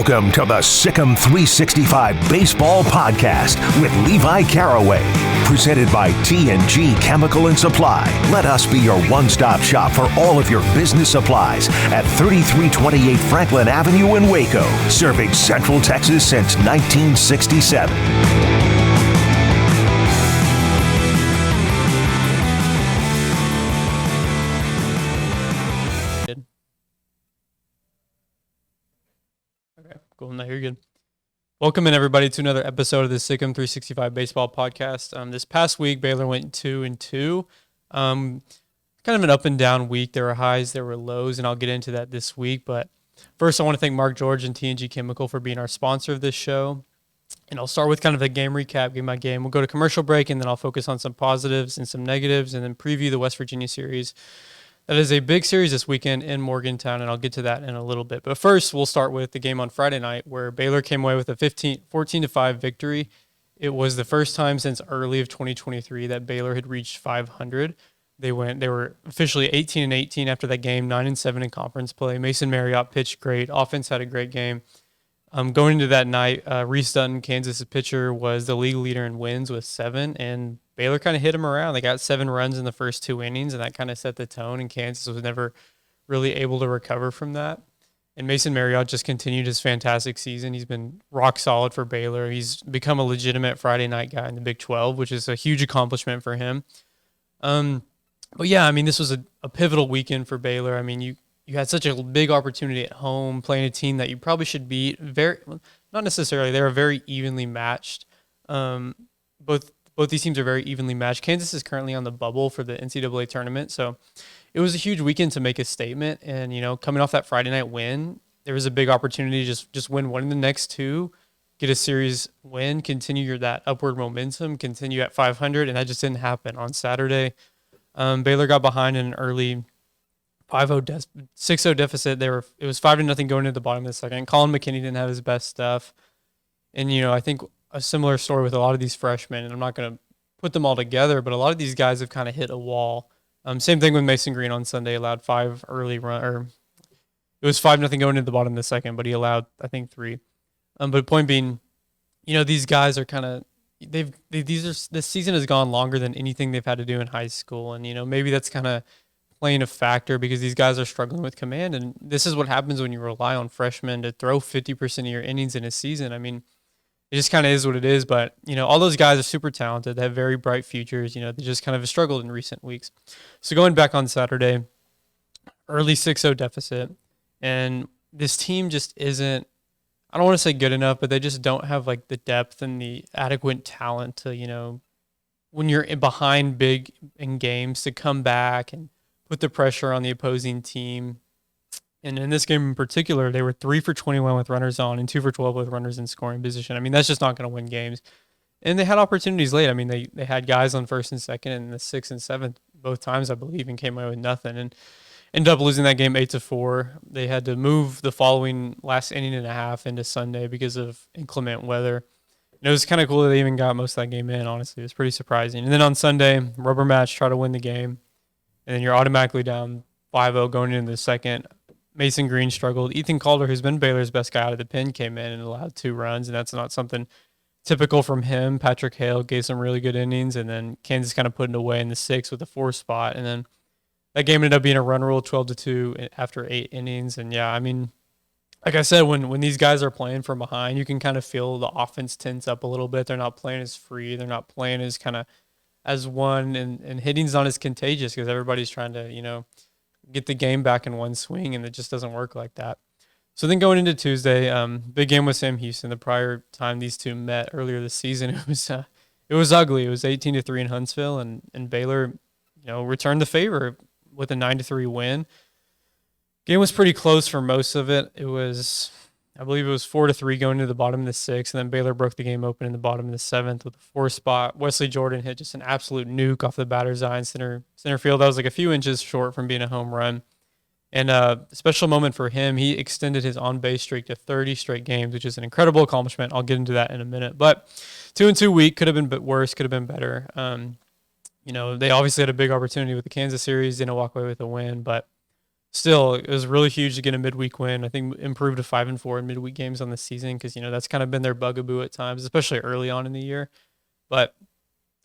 Welcome to the SicEm365 Baseball Podcast with Levi Caraway. Presented by T&G Chemical and Supply. Let us be your one-stop shop for all of your business supplies at 3328 Franklin Avenue in Waco. Serving Central Texas since 1967. Cool. No, you're good. Welcome in, everybody, to another episode of the SicEm365 Baseball Podcast. This past week, Baylor went 2-2. Kind of an up and down week. There were highs, there were lows, and I'll get into that this week. But first, I want to thank Mark George and T&G Chemical for being our sponsor of this show. And I'll start with kind of a game recap, game by game. We'll go to commercial break, and then I'll focus on some positives and some negatives, and then preview the West Virginia series. That is a big series this weekend in Morgantown, and I'll get to that in a little bit. But first, we'll start with the game on Friday night where Baylor came away with a 14-5 victory. It was the first time since early of 2023 that Baylor had reached 500. They were officially 18-18 after that game, 9-7 in conference play. Mason Marriott pitched great. Offense had a great game. Going into that night, Reese Dutton, Kansas' pitcher, was the league leader in wins with 7, and Baylor kind of hit him around. They got 7 runs in the first 2 innings, and that kind of set the tone, and Kansas was never really able to recover from that. And Mason Marriott just continued his fantastic season. He's been rock solid for Baylor. He's become a legitimate Friday night guy in the Big 12, which is a huge accomplishment for him. But yeah, I mean, this was a pivotal weekend for Baylor. I mean, you had such a big opportunity at home playing a team that you probably should beat. Not necessarily. They were very evenly matched. Both these teams are very evenly matched. Kansas is currently on the bubble for the NCAA tournament, so it was a huge weekend to make a statement. And coming off that Friday night win, there was a big opportunity to just win one of the next 2, get a series win, continue that upward momentum, continue at 500, and that just didn't happen on Saturday. Baylor got behind in an early 6-0 deficit. It was 5-0 going into the bottom of the second. Colin McKinney didn't have his best stuff, and I think a similar story with a lot of these freshmen, and I'm not going to put them all together, but a lot of these guys have kind of hit a wall. Same thing with Mason Green on Sunday, allowed 5 early run, or it was 5-0 going into the bottom of the second, but he allowed, I think, 3. But point being, these guys are kind of, this season has gone longer than anything they've had to do in high school. And, maybe that's kind of playing a factor because these guys are struggling with command. And this is what happens when you rely on freshmen to throw 50% of your innings in a season. I mean, it just kind of is what it is, but, all those guys are super talented. They have very bright futures. They just kind of struggled in recent weeks. So going back on Saturday, early 6-0 deficit, and this team just isn't, I don't want to say good enough, but they just don't have, like, the depth and the adequate talent to, when you're behind big in games, to come back and put the pressure on the opposing team. And in this game in particular, they were 3 for 21 with runners on and 2 for 12 with runners in scoring position. I mean, that's just not going to win games. And they had opportunities late. I mean, they had guys on first and second and the 6th and 7th both times, I believe, and came away with nothing. And ended up losing that game 8-4. They had to move the following last inning and a half into Sunday because of inclement weather. And it was kind of cool that they even got most of that game in, honestly. It was pretty surprising. And then on Sunday, rubber match, try to win the game. And then you're automatically down 5-0 going into the second. Mason Green struggled. Ethan Calder, who's been Baylor's best guy out of the pen, came in and allowed 2 runs, and that's not something typical from him. Patrick Hale gave some really good innings, and then Kansas kind of put it away in the 6th with a 4 spot. And then that game ended up being a run rule, 12-2 after 8 innings. And, yeah, I mean, like I said, when these guys are playing from behind, you can kind of feel the offense tense up a little bit. They're not playing as free. They're not playing as kind of as one, and hitting's not as contagious because everybody's trying to, get the game back in one swing, and it just doesn't work like that. So then going into Tuesday, big game with Sam Houston. The prior time these two met earlier this season, it was ugly. It was 18-3 in Huntsville, and Baylor, returned the favor with a 9-3 win. Game was pretty close for most of it. I believe it was 4-3 going into the bottom of the 6th, and then Baylor broke the game open in the bottom of the 7th with a 4 spot. Wesley Jordan hit just an absolute nuke off the batter's eye in center field. That was like a few inches short from being a home run. And a special moment for him, he extended his on-base streak to 30 straight games, which is an incredible accomplishment. I'll get into that in a minute. But 2-2 week, could have been worse, could have been better. They obviously had a big opportunity with the Kansas series, didn't walk away with a win, but still, it was really huge to get a midweek win. I think improved to 5-4 in midweek games on the season because that's kind of been their bugaboo at times, especially early on in the year. But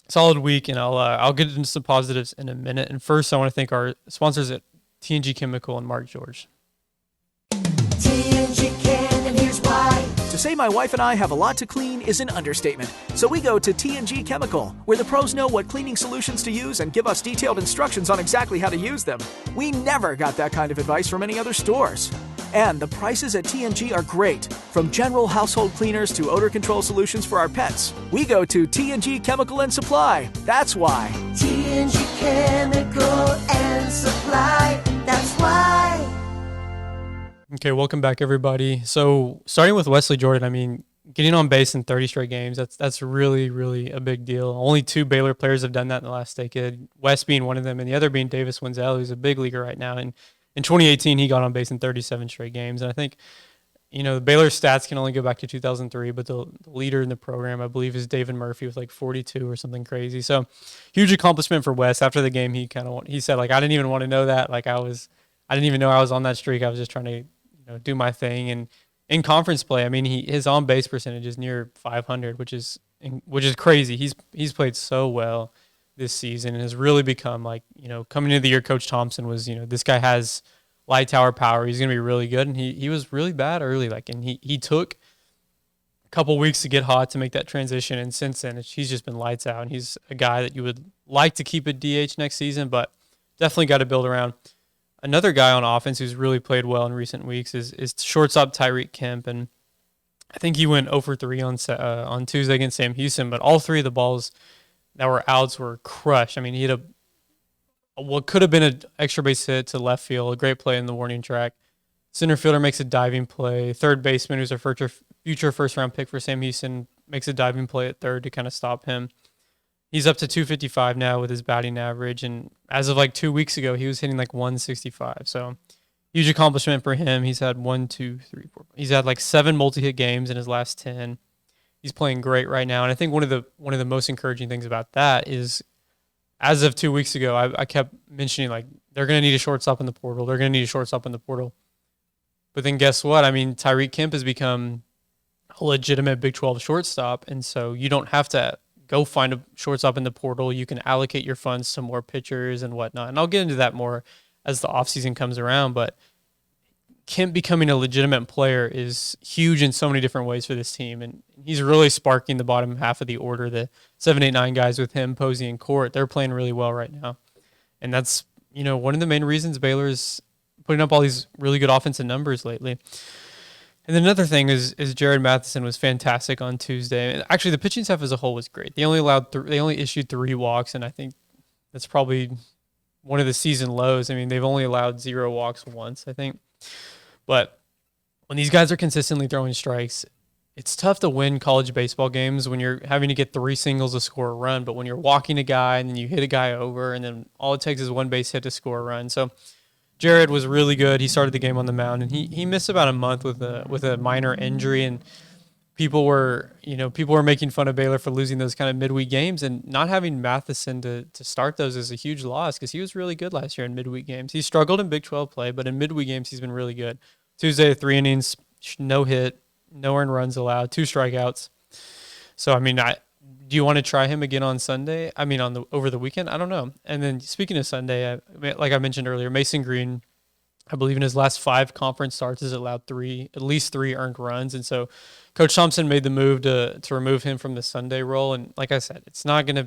solid week, and I'll get into some positives in a minute. And first, I want to thank our sponsors at TNG Chemical and Mark George. TNG Chem, and here's why. To say my wife and I have a lot to clean is an understatement. So we go to TNG Chemical, where the pros know what cleaning solutions to use and give us detailed instructions on exactly how to use them. We never got that kind of advice from any other stores. And the prices at TNG are great. From general household cleaners to odor control solutions for our pets. We go to TNG Chemical and Supply. That's why. TNG Chemical and Supply. That's why. Okay, welcome back, everybody. So starting with Wesley Jordan, I mean, getting on base in 30 straight games, that's really, really a big deal. Only 2 Baylor players have done that in the last decade, Wes being one of them, and the other being Davis Wenzel, who's a big leaguer right now. And in 2018, he got on base in 37 straight games. And I think, the Baylor stats can only go back to 2003, but the leader in the program, I believe, is David Murphy with like 42 or something crazy. So huge accomplishment for Wes. After the game, he said, like, I didn't even want to know that. Like, I didn't even know I was on that streak. I was just trying to do my thing. And in conference play, I mean, his on base percentage is near 500, which is crazy. He's played so well this season and has really become like, coming into the year, Coach Thompson was, this guy has light tower power. He's going to be really good. And he was really bad early. And he took a couple weeks to get hot to make that transition. And since then, he's just been lights out. And he's a guy that you would like to keep at DH next season, but definitely got to build around. Another guy on offense who's really played well in recent weeks is shortstop Tyreek Kemp, and I think he went 0 for 3 on Tuesday against Sam Houston, but all 3 of the balls that were outs were crushed. I mean, he had what could have been an extra base hit to left field, a great play in the warning track. Center fielder makes a diving play. Third baseman, who's a future first-round pick for Sam Houston, makes a diving play at third to kind of stop him. He's up to 255 now with his batting average, and as of like 2 weeks ago, he was hitting like 165. So huge accomplishment for him. He's had 1, 2, 3, 4. He's had like 7 multi-hit games in his last 10. He's playing great right now, and I think one of the most encouraging things about that is, as of 2 weeks ago, I kept mentioning like they're going to need a shortstop in the portal. They're going to need a shortstop in the portal. But then guess what? I mean, Tyreek Kemp has become a legitimate Big 12 shortstop, and so you don't have to go find a shortstop in the portal. You can allocate your funds to more pitchers and whatnot. And I'll get into that more as the offseason comes around. But Kemp becoming a legitimate player is huge in so many different ways for this team. And he's really sparking the bottom half of the order. The 7, 8, 9 guys with him, Posey, and Court, they're playing really well right now. And that's, one of the main reasons Baylor is putting up all these really good offensive numbers lately. And then another thing is Jared Matheson was fantastic on Tuesday. Actually, the pitching staff as a whole was great. They only issued 3 walks, and I think that's probably one of the season lows. I mean, they've only allowed 0 walks once, I think. But when these guys are consistently throwing strikes, it's tough to win college baseball games when you're having to get 3 singles to score a run. But when you're walking a guy and then you hit a guy over, and then all it takes is 1 base hit to score a run. So Jared was really good. He started the game on the mound, and he missed about a month with a minor injury, and people were making fun of Baylor for losing those kind of midweek games, and not having Matheson to start those is a huge loss because he was really good last year in midweek games. He struggled in Big 12 play, but in midweek games he's been really good. Tuesday, 3 innings, no hit, no earned runs allowed, 2 strikeouts. So I mean, do you want to try him again on Sunday? I mean, over the weekend? I don't know. And then speaking of Sunday, like I mentioned earlier, Mason Green, I believe in his last 5 conference starts, has allowed at least 3 earned runs. And so Coach Thompson made the move to remove him from the Sunday role. And like I said,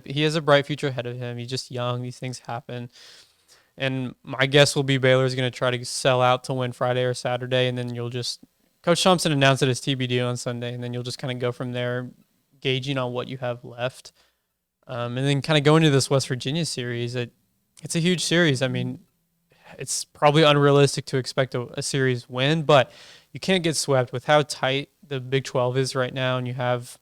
he has a bright future ahead of him. He's just young. These things happen. And my guess will be Baylor is going to try to sell out to win Friday or Saturday. And then Coach Thompson announced it as TBD on Sunday. And then you'll just kind of go from there, gauging on what you have left. And then kind of going into this West Virginia series, it's a huge series. I mean, it's probably unrealistic to expect a series win, but you can't get swept with how tight the Big 12 is right now. And you have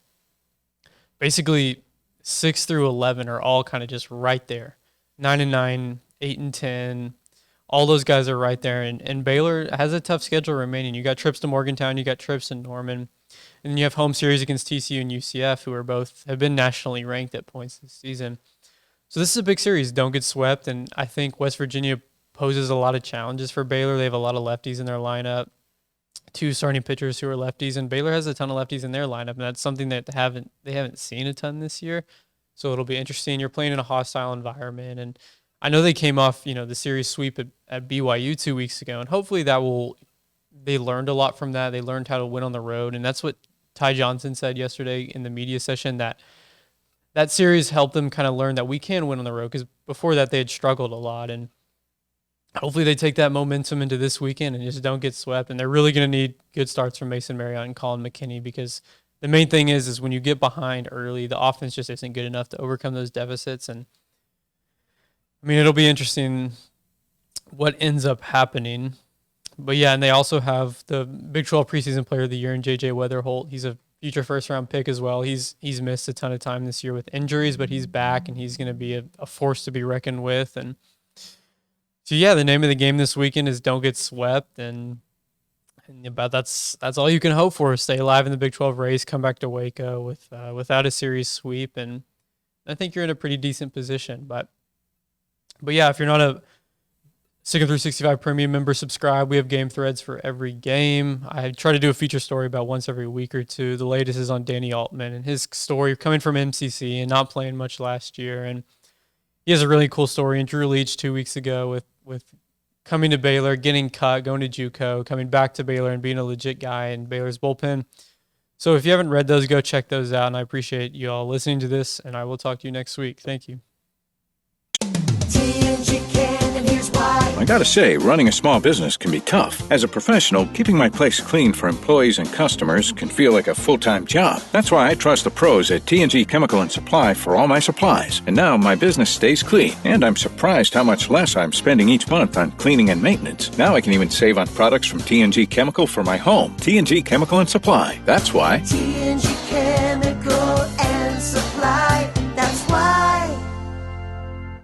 basically 6 through 11 are all kind of just right there. 9-9, 8-10, all those guys are right there. And Baylor has a tough schedule remaining. You got trips to Morgantown, you got trips to Norman. And then you have home series against TCU and UCF, who have been nationally ranked at points this season. So this is a big series. Don't get swept. And I think West Virginia poses a lot of challenges for Baylor. They have a lot of lefties in their lineup, 2 starting pitchers who are lefties, and Baylor has a ton of lefties in their lineup, and that's something that they haven't seen a ton this year. So it'll be interesting. You're playing in a hostile environment, and I know they came off, the series sweep at BYU 2 weeks ago, and hopefully they learned a lot from that. They learned how to win on the road, and that's what Ty Johnson said yesterday in the media session, that series helped them kind of learn that we can win on the road, because before that they had struggled a lot, and hopefully they take that momentum into this weekend and just don't get swept. And they're really going to need good starts from Mason Marriott and Colin McKinney, because the main thing is when you get behind early, the offense just isn't good enough to overcome those deficits. And it'll be interesting what ends up happening. But yeah, and they also have the Big 12 preseason player of the year in J.J. Weatherholt. He's a future first-round pick as well. He's missed a ton of time this year with injuries, but he's back, and he's going to be a force to be reckoned with. And so, yeah, the name of the game this weekend is don't get swept, and about that's all you can hope for, is stay alive in the Big 12 race, come back to Waco without a series sweep, and I think you're in a pretty decent position. But yeah, if you're not a SicEm365 premium member, subscribe. We have game threads for every game. I try to do a feature story about once every week or two. The latest is on Danny Altman and his story coming from MCC and not playing much last year. And he has a really cool story. And Drew Leach 2 weeks ago with coming to Baylor, getting cut, going to JUCO, coming back to Baylor and being a legit guy in Baylor's bullpen. So if you haven't read those, go check those out. And I appreciate you all listening to this, and I will talk to you next week. Thank you. TNG can, and here's why. I gotta say, running a small business can be tough. As a professional, keeping my place clean for employees and customers can feel like a full-time job. That's why I trust the pros at TNG Chemical and Supply for all my supplies. And now my business stays clean, and I'm surprised how much less I'm spending each month on cleaning and maintenance. Now I can even save on products from TNG Chemical for my home. TNG Chemical and Supply. That's why. TNG